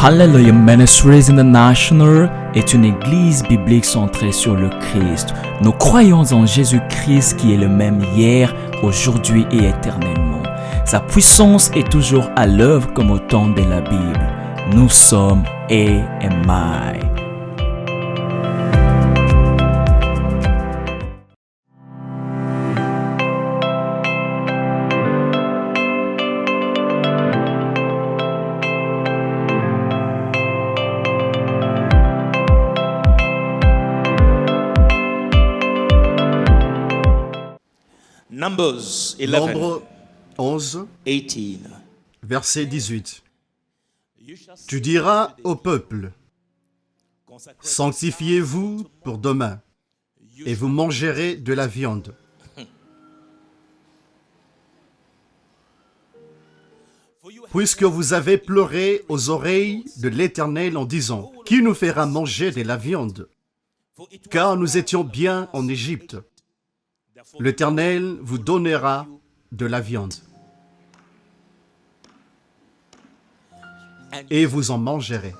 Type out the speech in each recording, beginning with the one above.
Hallelujah Ministries International est une église biblique centrée sur le Christ. Nous croyons en Jésus-Christ qui est le même hier, aujourd'hui et éternellement. Sa puissance est toujours à l'œuvre comme au temps de la Bible. Nous sommes AMI. Numbers 11, Nombre 11, 18. verset 18. Tu diras au peuple, sanctifiez-vous pour demain, et vous mangerez de la viande. Puisque vous avez pleuré aux oreilles de l'Éternel en disant, qui nous fera manger de la viande? Car nous étions bien en Égypte. L'Éternel vous donnera de la viande. Et vous en mangerez.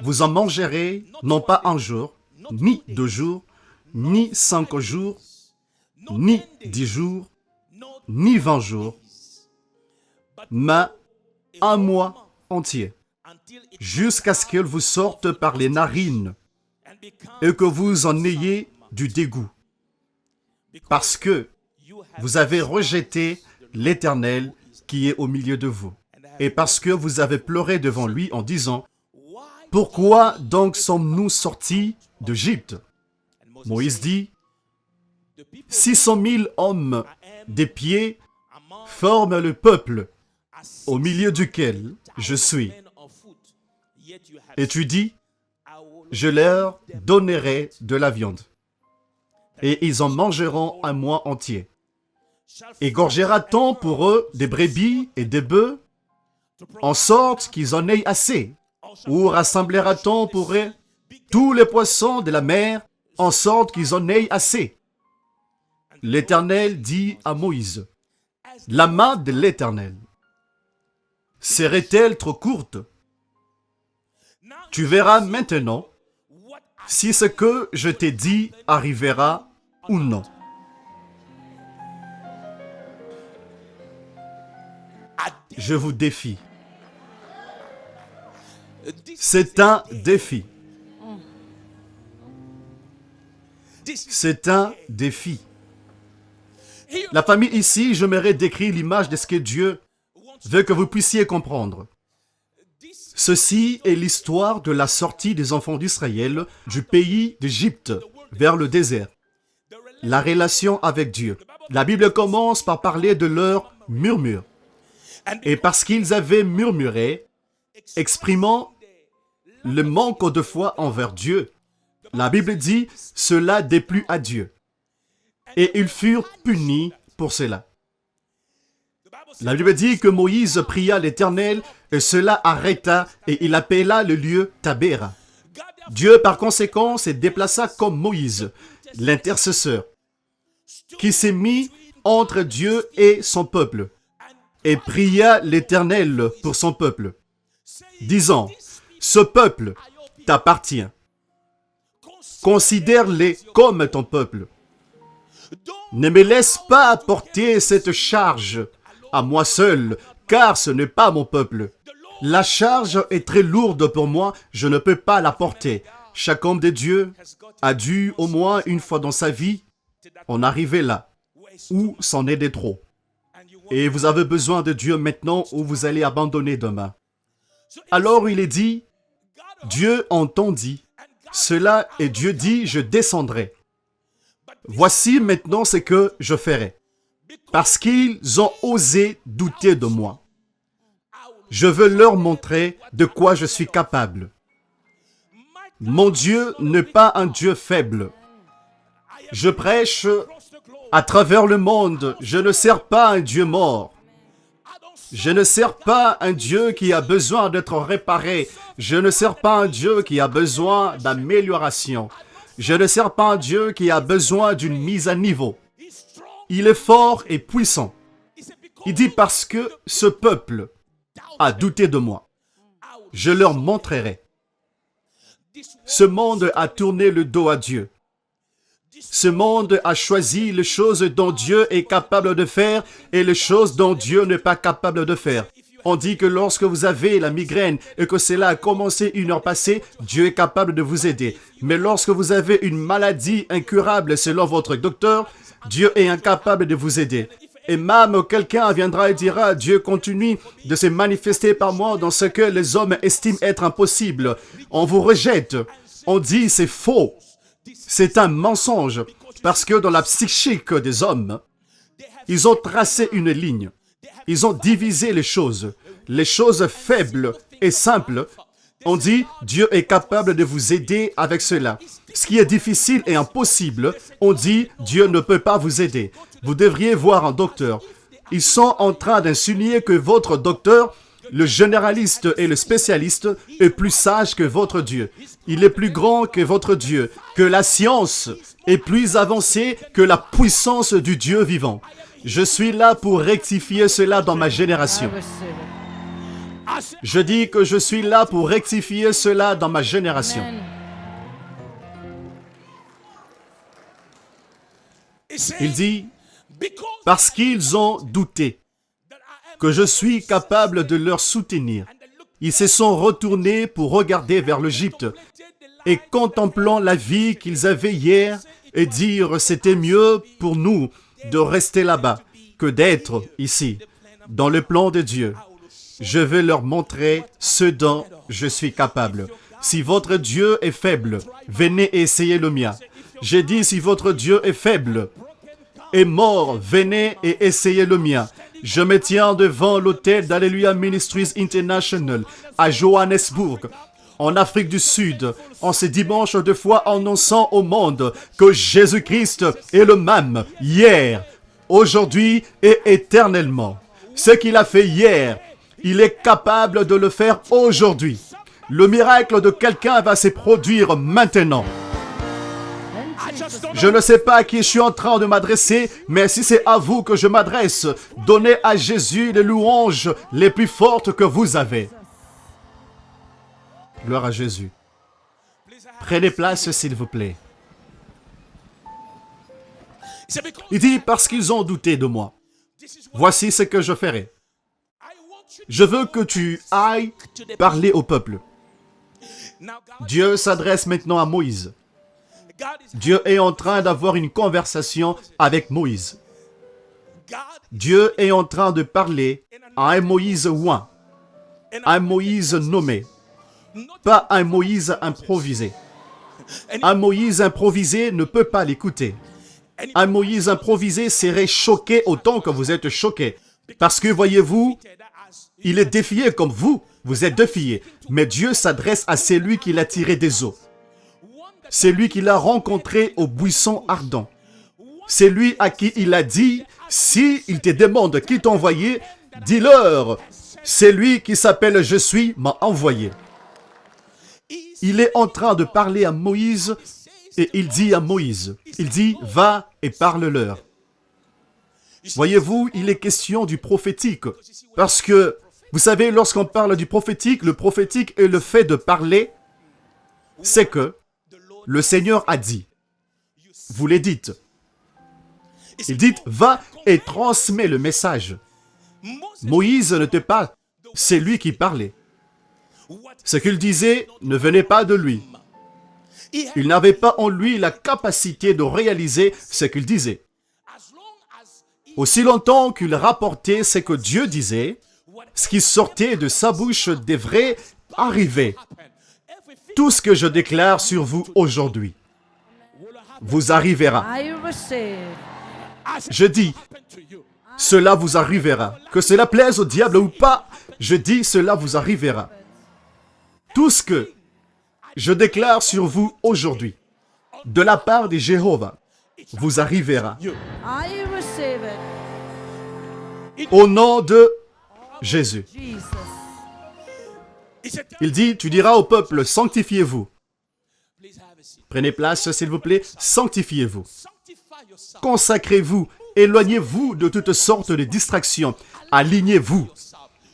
Vous en mangerez non pas un jour, ni 2 jours, ni 5 jours, ni 10 jours, ni 20 jours, mais un mois entier, jusqu'à ce qu'elle vous sorte par les narines et que vous en ayez du dégoût, parce que vous avez rejeté l'Éternel qui est au milieu de vous, et parce que vous avez pleuré devant lui en disant, pourquoi donc sommes-nous sortis d'Égypte? Moïse dit, 600 000 hommes des pieds forment le peuple au milieu duquel je suis. Et tu dis, je leur donnerai de la viande. Et ils en mangeront un mois entier. Égorgera-t-on pour eux des brebis et des bœufs, en sorte qu'ils en aient assez? Ou rassemblera-t-on pour eux tous les poissons de la mer, en sorte qu'ils en aient assez? L'Éternel dit à Moïse, la main de l'Éternel serait-elle trop courte? Tu verras maintenant si ce que je t'ai dit arrivera ou non. Je vous défie. C'est un défi. C'est un défi. La famille ici, j'aimerais décrire l'image de ce que Dieu veut que vous puissiez comprendre. Ceci est l'histoire de la sortie des enfants d'Israël du pays d'Égypte vers le désert. La relation avec Dieu. La Bible commence par parler de leur murmure. Et parce qu'ils avaient murmuré, exprimant le manque de foi envers Dieu, la Bible dit, cela déplut à Dieu. Et ils furent punis pour cela. La Bible dit que Moïse pria l'Éternel et cela arrêta et il appela le lieu Tabéra. Dieu par conséquent se déplaça comme Moïse, l'intercesseur, qui s'est mis entre Dieu et son peuple et pria l'Éternel pour son peuple, disant, ce peuple t'appartient. Considère-les comme ton peuple. Ne me laisse pas porter cette charge à moi seul, car ce n'est pas mon peuple. La charge est très lourde pour moi, je ne peux pas la porter. Chaque homme de Dieu a dû au moins une fois dans sa vie en arriver là, où c'en est de trop. Et vous avez besoin de Dieu maintenant ou vous allez abandonner demain. Alors il est dit, Dieu entendit cela et Dieu dit, je descendrai. Voici maintenant ce que je ferai. Parce qu'ils ont osé douter de moi. Je veux leur montrer de quoi je suis capable. Mon Dieu n'est pas un Dieu faible. Je prêche à travers le monde. Je ne sers pas un Dieu mort. Je ne sers pas un Dieu qui a besoin d'être réparé. Je ne sers pas un Dieu qui a besoin d'amélioration. Je ne sers pas un Dieu qui a besoin d'une mise à niveau. Il est fort et puissant. Il dit parce que ce peuple à douter de moi. Je leur montrerai. Ce monde a tourné le dos à Dieu. Ce monde a choisi les choses dont Dieu est capable de faire et les choses dont Dieu n'est pas capable de faire. On dit que lorsque vous avez la migraine et que cela a commencé 1 heure passée, Dieu est capable de vous aider. Mais lorsque vous avez une maladie incurable selon votre docteur, Dieu est incapable de vous aider. Et même quelqu'un viendra et dira, Dieu continue de se manifester par moi dans ce que les hommes estiment être impossible. On vous rejette. On dit c'est faux. C'est un mensonge. Parce que dans la psychique des hommes, ils ont tracé une ligne. Ils ont divisé les choses faibles et simples. On dit, Dieu est capable de vous aider avec cela. Ce qui est difficile et impossible, on dit, Dieu ne peut pas vous aider. Vous devriez voir un docteur. Ils sont en train d'insinuer que votre docteur, le généraliste et le spécialiste, est plus sage que votre Dieu. Il est plus grand que votre Dieu, que la science est plus avancée que la puissance du Dieu vivant. Je suis là pour rectifier cela dans ma génération. Je dis que je suis là pour rectifier cela dans ma génération. Il dit, parce qu'ils ont douté que je suis capable de leur soutenir, ils se sont retournés pour regarder vers l'Égypte et contemplant la vie qu'ils avaient hier et dire c'était mieux pour nous de rester là-bas que d'être ici, dans le plan de Dieu. Je vais leur montrer ce dont je suis capable. Si votre Dieu est faible, venez essayer le mien. J'ai dit si votre Dieu est faible, est mort, venez et essayez le mien. Je me tiens devant l'hôtel d'Alleluia Ministries International à Johannesburg, en Afrique du Sud, en ce dimanche de foi annonçant au monde que Jésus-Christ est le même hier, aujourd'hui et éternellement. Ce qu'il a fait hier, il est capable de le faire aujourd'hui. Le miracle de quelqu'un va se produire maintenant. Je ne sais pas à qui je suis en train de m'adresser, mais si c'est à vous que je m'adresse, donnez à Jésus les louanges les plus fortes que vous avez. Gloire à Jésus. Prenez place, s'il vous plaît. Il dit, parce qu'ils ont douté de moi, voici ce que je ferai. Je veux que tu ailles parler au peuple. Dieu s'adresse maintenant à Moïse. Dieu est en train d'avoir une conversation avec Moïse. Dieu est en train de parler à un Moïse oint, un Moïse nommé, pas un Moïse improvisé. Un Moïse improvisé ne peut pas l'écouter. Un Moïse improvisé serait choqué autant que vous êtes choqué. Parce que, voyez-vous, il est défié comme vous, vous êtes défié. Mais Dieu s'adresse à celui qui l'a tiré des eaux. C'est lui qui l'a rencontré au buisson ardent. C'est lui à qui il a dit, si il te demande qui t'a envoyé, dis-leur, c'est lui qui s'appelle Je suis m'a envoyé. Il est en train de parler à Moïse et il dit à Moïse, il dit, va et parle-leur. Voyez-vous, il est question du prophétique. Parce que, vous savez, lorsqu'on parle du prophétique, le prophétique est le fait de parler, c'est que le Seigneur a dit. Vous les dites. Il dit, va et transmets le message. Moïse n'était pas, c'est lui qui parlait. Ce qu'il disait ne venait pas de lui. Il n'avait pas en lui la capacité de réaliser ce qu'il disait. Aussi longtemps qu'il rapportait ce que Dieu disait, ce qui sortait de sa bouche devrait arriver. Tout ce que je déclare sur vous aujourd'hui vous arrivera. Je dis, cela vous arrivera. Que cela plaise au diable ou pas, je dis, cela vous arrivera. Tout ce que je déclare sur vous aujourd'hui, de la part de Jéhovah, vous arrivera. Au nom de Jésus. Il dit, tu diras au peuple, sanctifiez-vous. Prenez place, s'il vous plaît, sanctifiez-vous. Consacrez-vous, éloignez-vous de toutes sortes de distractions. Alignez-vous.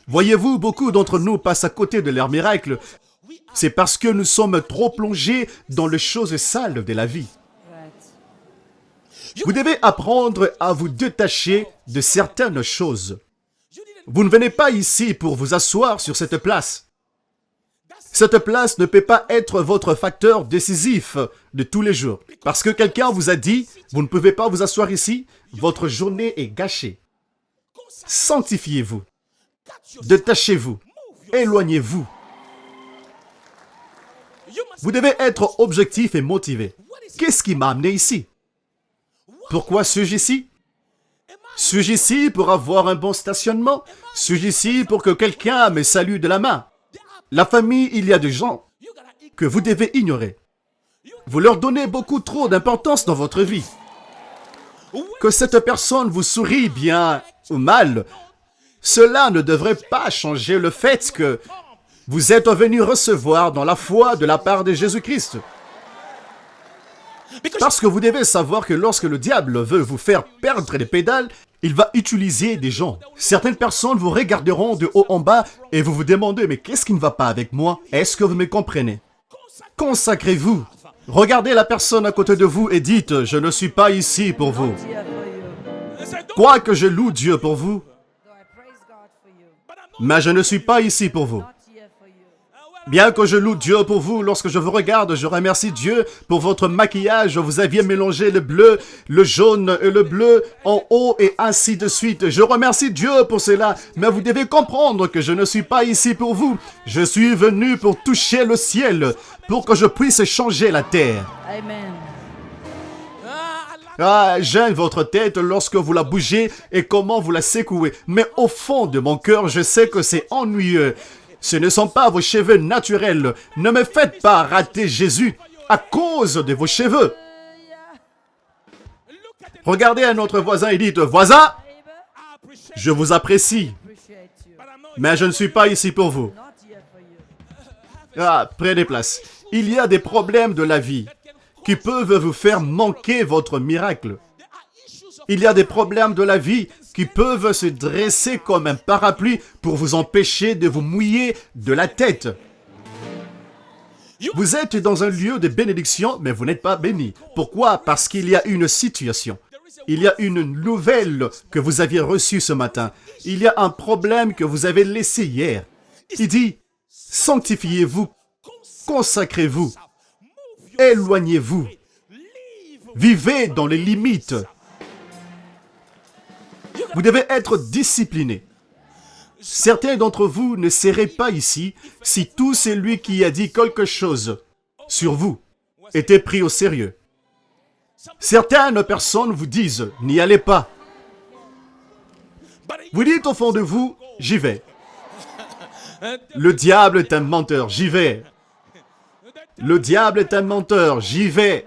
Voyez-vous, beaucoup d'entre nous passent à côté de leurs miracles. C'est parce que nous sommes trop plongés dans les choses sales de la vie. Vous devez apprendre à vous détacher de certaines choses. Vous ne venez pas ici pour vous asseoir sur cette place. Cette place ne peut pas être votre facteur décisif de tous les jours. Parce que quelqu'un vous a dit, vous ne pouvez pas vous asseoir ici, votre journée est gâchée. Sanctifiez-vous. Détachez-vous. Éloignez-vous. Vous devez être objectif et motivé. Qu'est-ce qui m'a amené ici? Pourquoi suis-je ici? Suis-je ici pour avoir un bon stationnement? Suis-je ici pour que quelqu'un me salue de la main? La famille, il y a des gens que vous devez ignorer. Vous leur donnez beaucoup trop d'importance dans votre vie. Que cette personne vous sourie bien ou mal, cela ne devrait pas changer le fait que vous êtes venu recevoir dans la foi de la part de Jésus-Christ. Parce que vous devez savoir que lorsque le diable veut vous faire perdre les pédales, il va utiliser des gens. Certaines personnes vous regarderont de haut en bas et vous vous demandez, mais qu'est-ce qui ne va pas avec moi? Est-ce que vous me comprenez? Consacrez-vous. Regardez la personne à côté de vous et dites, je ne suis pas ici pour vous. Quoique je loue Dieu pour vous, mais je ne suis pas ici pour vous. Bien que je loue Dieu pour vous, lorsque je vous regarde, je remercie Dieu pour votre maquillage. Vous aviez mélangé le bleu, le jaune et le bleu en haut et ainsi de suite. Je remercie Dieu pour cela, mais vous devez comprendre que je ne suis pas ici pour vous. Je suis venu pour toucher le ciel, pour que je puisse changer la terre. Amen. J'aime votre tête lorsque vous la bougez et comment vous la secouez. Mais au fond de mon cœur, je sais que c'est ennuyeux. Ce ne sont pas vos cheveux naturels. Ne me faites pas rater Jésus à cause de vos cheveux. Regardez un autre voisin et dites, voisin, je vous apprécie, mais je ne suis pas ici pour vous. Prenez place. Il y a des problèmes de la vie qui peuvent vous faire manquer votre miracle. Il y a des problèmes de la vie qui peuvent se dresser comme un parapluie pour vous empêcher de vous mouiller de la tête. Vous êtes dans un lieu de bénédiction, mais vous n'êtes pas béni. Pourquoi? Parce qu'il y a une situation. Il y a une nouvelle que vous aviez reçue ce matin. Il y a un problème que vous avez laissé hier. Il dit, sanctifiez-vous, consacrez-vous, éloignez-vous, vivez dans les limites. Vous devez être discipliné. Certains d'entre vous ne seraient pas ici si tout celui qui a dit quelque chose sur vous était pris au sérieux. Certaines personnes vous disent, n'y allez pas. Vous dites au fond de vous, j'y vais. Le diable est un menteur, j'y vais. Le diable est un menteur, j'y vais.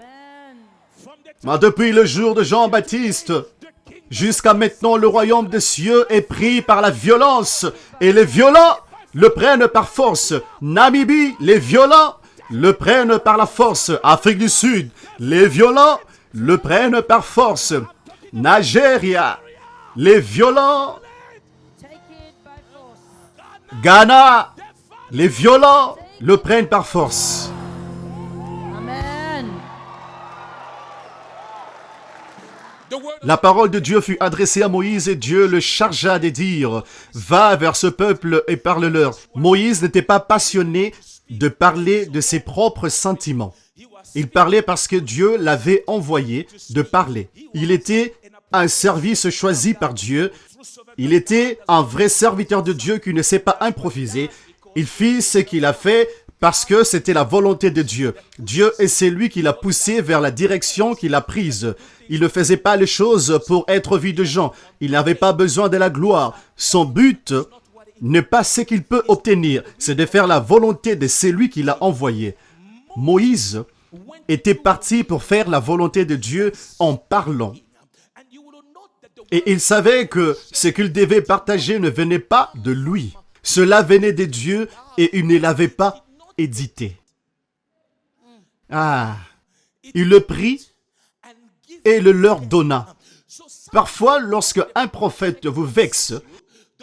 Mais depuis le jour de Jean-Baptiste, jusqu'à maintenant, le royaume des cieux est pris par la violence. Et les violents le prennent par force. Namibie, les violents le prennent par la force. Afrique du Sud, les violents le prennent par force. Nigeria, les violents. Ghana, les violents le prennent par force. Amen. La parole de Dieu fut adressée à Moïse et Dieu le chargea de dire, « Va vers ce peuple et parle-leur. » Moïse n'était pas passionné de parler de ses propres sentiments. Il parlait parce que Dieu l'avait envoyé de parler. Il était un service choisi par Dieu. Il était un vrai serviteur de Dieu qui ne sait pas improviser. Il fit ce qu'il a fait parce que c'était la volonté de Dieu. Dieu est celui qui l'a poussé vers la direction qu'il a prise. Il ne faisait pas les choses pour être vu de gens. Il n'avait pas besoin de la gloire. Son but n'est pas ce qu'il peut obtenir, c'est de faire la volonté de celui qui l'a envoyé. Moïse était parti pour faire la volonté de Dieu en parlant. Et il savait que ce qu'il devait partager ne venait pas de lui. Cela venait de Dieu et il ne l'avait pas édité. Il le prit et le leur donna. Parfois, lorsque un prophète vous vexe,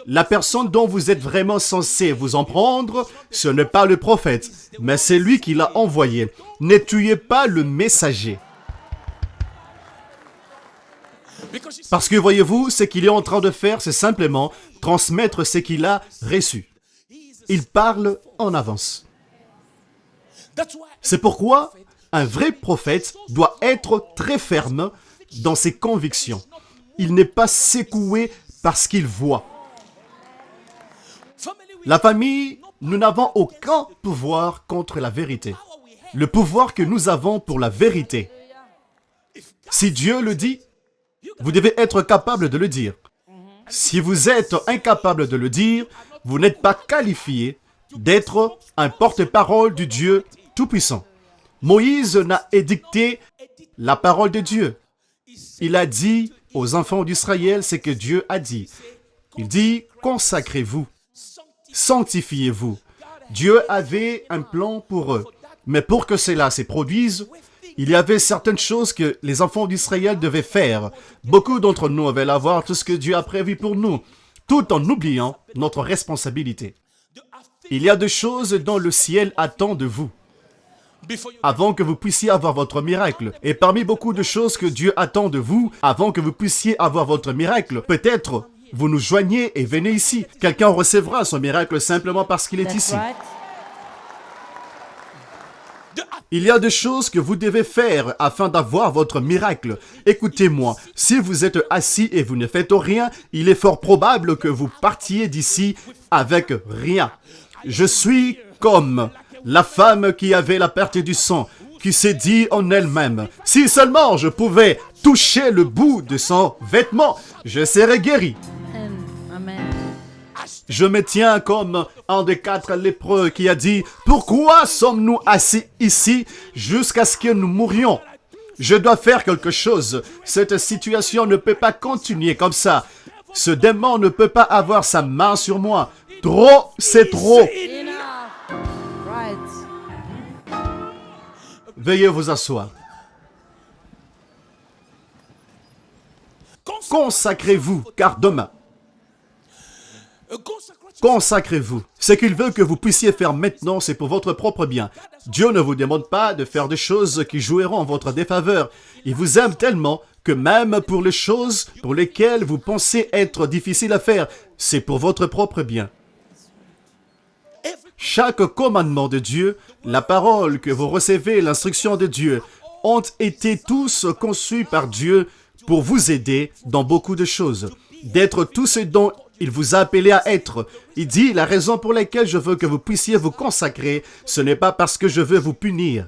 La personne dont vous êtes vraiment censé vous en prendre, ce n'est pas le prophète, mais c'est lui qui l'a envoyé. Ne tuez pas le messager. Parce que voyez-vous, ce qu'il est en train de faire, c'est simplement transmettre ce qu'il a reçu. Il parle en avance. C'est pourquoi un vrai prophète doit être très ferme dans ses convictions. Il n'est pas secoué parce qu'il voit. La famille, nous n'avons aucun pouvoir contre la vérité. Le pouvoir que nous avons pour la vérité. Si Dieu le dit, vous devez être capable de le dire. Si vous êtes incapable de le dire, vous n'êtes pas qualifié d'être un porte-parole du Dieu Tout-Puissant. Moïse n'a édicté la parole de Dieu. Il a dit aux enfants d'Israël ce que Dieu a dit. Il dit, consacrez-vous, sanctifiez-vous. Dieu avait un plan pour eux. Mais pour que cela se produise, il y avait certaines choses que les enfants d'Israël devaient faire. Beaucoup d'entre nous veulent avoir tout ce que Dieu a prévu pour nous, tout en oubliant notre responsabilité. Il y a des choses dont le ciel attend de vous, avant que vous puissiez avoir votre miracle. Et parmi beaucoup de choses que Dieu attend de vous, avant que vous puissiez avoir votre miracle, peut-être vous nous joignez et venez ici. Quelqu'un recevra son miracle simplement parce qu'il est ici. Il y a des choses que vous devez faire afin d'avoir votre miracle. Écoutez-moi, si vous êtes assis et vous ne faites rien, il est fort probable que vous partiez d'ici avec rien. Je suis comme la femme qui avait la perte du sang, qui s'est dit en elle-même, « Si seulement je pouvais toucher le bout de son vêtement, je serais guéri. » Je me tiens comme un des 4 lépreux qui a dit, « Pourquoi sommes-nous assis ici jusqu'à ce que nous mourions? Je dois faire quelque chose. Cette situation ne peut pas continuer comme ça. Ce démon ne peut pas avoir sa main sur moi. Trop, c'est trop. » Veuillez vous asseoir. Consacrez-vous, car demain, consacrez-vous. Ce qu'il veut que vous puissiez faire maintenant, c'est pour votre propre bien. Dieu ne vous demande pas de faire des choses qui joueront en votre défaveur. Il vous aime tellement que même pour les choses pour lesquelles vous pensez être difficiles à faire, c'est pour votre propre bien. Chaque commandement de Dieu, la parole que vous recevez, l'instruction de Dieu, ont été tous conçus par Dieu pour vous aider dans beaucoup de choses, d'être tout ce dont il vous a appelé à être. Il dit, la raison pour laquelle je veux que vous puissiez vous consacrer, ce n'est pas parce que je veux vous punir,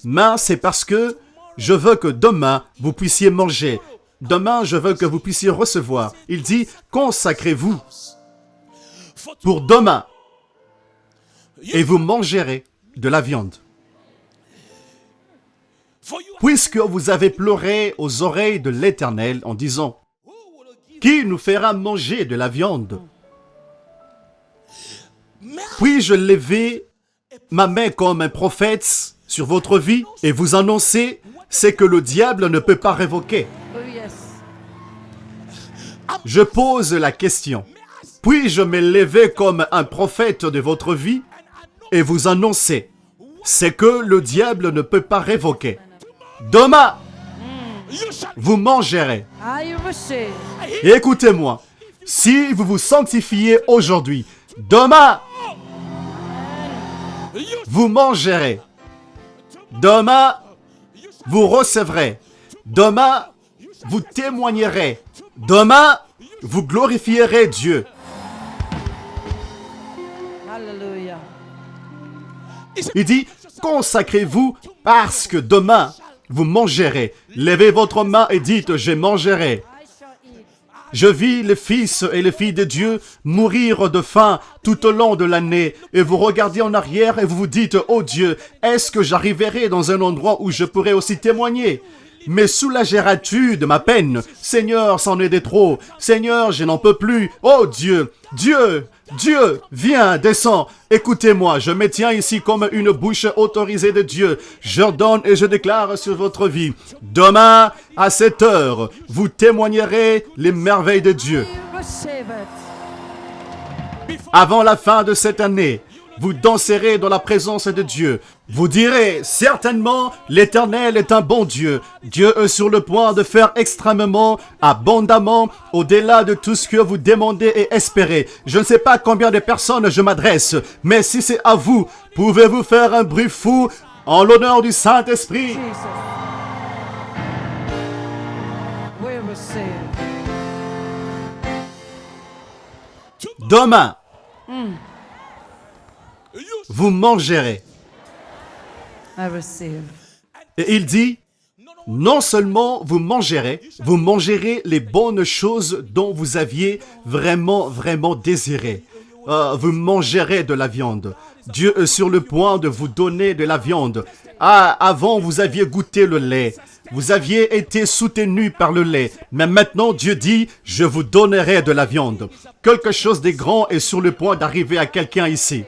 mais c'est parce que je veux que demain, vous puissiez manger. Demain, je veux que vous puissiez recevoir. Il dit, consacrez-vous pour demain. Et vous mangerez de la viande. Puisque vous avez pleuré aux oreilles de l'Éternel en disant, « Qui nous fera manger de la viande? Puis-je lever ma main comme un prophète sur votre vie et vous annoncer ce que le diable ne peut pas révoquer? » Je pose la question. Puis-je me lever comme un prophète de votre vie et vous annoncer ce que le diable ne peut pas révoquer? Demain, vous mangerez. Et écoutez-moi, si vous vous sanctifiez aujourd'hui, demain, vous mangerez. Demain, vous recevrez. Demain, vous témoignerez. Demain, vous glorifierez Dieu. Il dit, consacrez-vous parce que demain, vous mangerez. Levez votre main et dites, je mangerai. Je vis les fils et les filles de Dieu mourir de faim tout au long de l'année. Et vous regardez en arrière et vous vous dites, oh Dieu, est-ce que j'arriverai dans un endroit où je pourrai aussi témoigner? Mais soulageras-tu de ma peine? Seigneur, c'en est de trop. Seigneur, je n'en peux plus. Oh Dieu, Dieu, Dieu, viens, descends. Écoutez-moi, je me tiens ici comme une bouche autorisée de Dieu. J'ordonne et je déclare sur votre vie. Demain, à cette heure, vous témoignerez les merveilles de Dieu. Avant la fin de cette année, vous danserez dans la présence de Dieu. Vous direz, certainement, l'Éternel est un bon Dieu. Dieu est sur le point de faire extrêmement, abondamment, au-delà de tout ce que vous demandez et espérez. Je ne sais pas combien de personnes je m'adresse, mais si c'est à vous, pouvez-vous faire un bruit fou en l'honneur du Saint-Esprit? Jesus. We receive. Demain, vous mangerez. I receive. Et il dit, non seulement vous mangerez les bonnes choses dont vous aviez vraiment désiré. Vous mangerez de la viande. Dieu est sur le point de vous donner de la viande. Avant, vous aviez goûté le lait. Vous aviez été soutenu par le lait. Mais maintenant, Dieu dit, je vous donnerai de la viande. Quelque chose de grand est sur le point d'arriver à quelqu'un ici.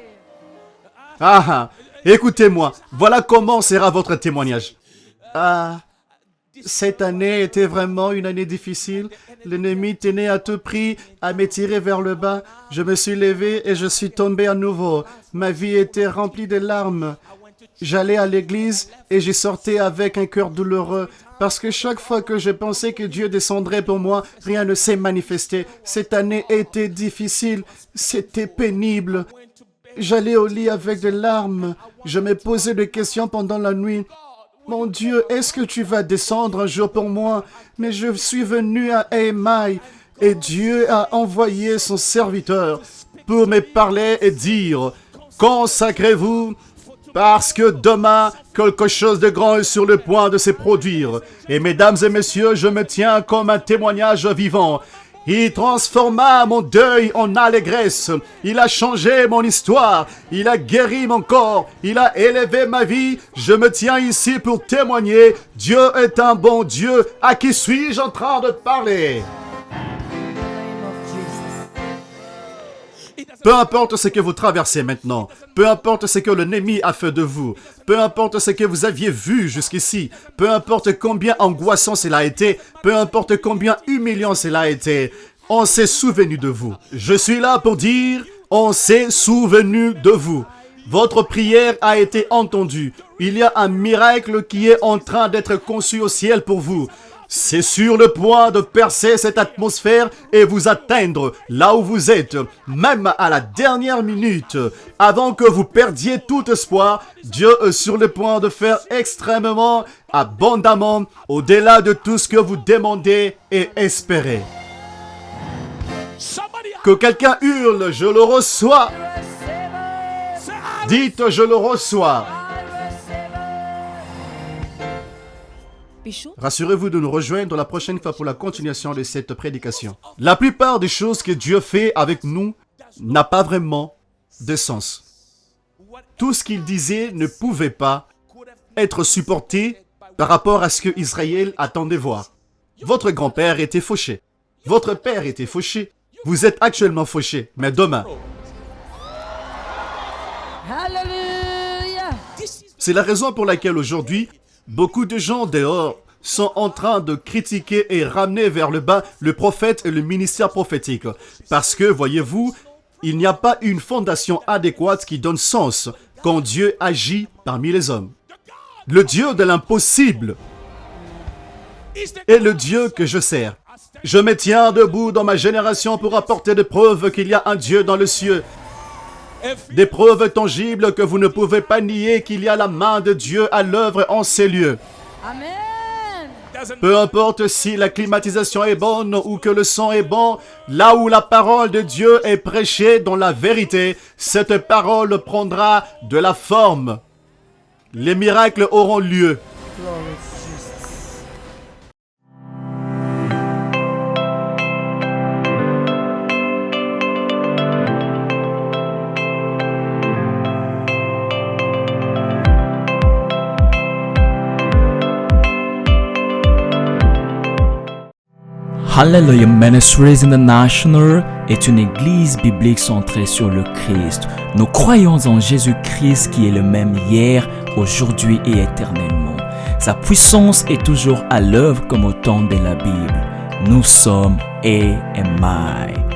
Écoutez-moi, voilà comment sera votre témoignage. Cette année était vraiment une année difficile. L'ennemi tenait à tout prix à me tirer vers le bas. Je me suis levé et je suis tombé à nouveau. Ma vie était remplie de larmes. J'allais à l'église et j'y sortais avec un cœur douloureux. Parce que chaque fois que je pensais que Dieu descendrait pour moi, rien ne s'est manifesté. Cette année était difficile. C'était pénible. J'allais au lit avec des larmes. Je me posais des questions pendant la nuit. Mon Dieu, est-ce que tu vas descendre un jour pour moi? Mais je suis venu à Émaï et Dieu a envoyé son serviteur pour me parler et dire, consacrez-vous parce que demain, quelque chose de grand est sur le point de se produire. Et mesdames et messieurs, je me tiens comme un témoignage vivant. Il transforma mon deuil en allégresse. Il a changé mon histoire. Il a guéri mon corps. Il a élevé ma vie. Je me tiens ici pour témoigner. Dieu est un bon Dieu. À qui suis-je en train de parler? Peu importe ce que vous traversez maintenant, peu importe ce que l'ennemi a fait de vous, peu importe ce que vous aviez vu jusqu'ici, peu importe combien angoissant cela a été, peu importe combien humiliant cela a été, on s'est souvenu de vous. Je suis là pour dire, on s'est souvenu de vous. Votre prière a été entendue. Il y a un miracle qui est en train d'être conçu au ciel pour vous. C'est sur le point de percer cette atmosphère et vous atteindre là où vous êtes, même à la dernière minute. Avant que vous perdiez tout espoir, Dieu est sur le point de faire extrêmement, abondamment, au-delà de tout ce que vous demandez et espérez. Que quelqu'un hurle, je le reçois. Dites, je le reçois. Rassurez-vous de nous rejoindre la prochaine fois pour la continuation de cette prédication. La plupart des choses que Dieu fait avec nous n'a pas vraiment de sens. Tout ce qu'il disait ne pouvait pas être supporté par rapport à ce que Israël attendait voir. Votre grand-père était fauché. Votre père était fauché. Vous êtes actuellement fauché, mais demain. Hallelujah. C'est la raison pour laquelle aujourd'hui, beaucoup de gens dehors sont en train de critiquer et ramener vers le bas le prophète et le ministère prophétique. Parce que, voyez-vous, il n'y a pas une fondation adéquate qui donne sens quand Dieu agit parmi les hommes. Le Dieu de l'impossible est le Dieu que je sers. Je me tiens debout dans ma génération pour apporter des preuves qu'il y a un Dieu dans le ciel. Des preuves tangibles que vous ne pouvez pas nier qu'il y a la main de Dieu à l'œuvre en ces lieux. Amen. Peu importe si la climatisation est bonne ou que le son est bon, là où la parole de Dieu est prêchée dans la vérité, cette parole prendra de la forme. Les miracles auront lieu. Glory to Jesus. Hallelujah Ministries International est une église biblique centrée sur le Christ. Nous croyons en Jésus-Christ qui est le même hier, aujourd'hui et éternellement. Sa puissance est toujours à l'œuvre comme au temps de la Bible. Nous sommes AMI.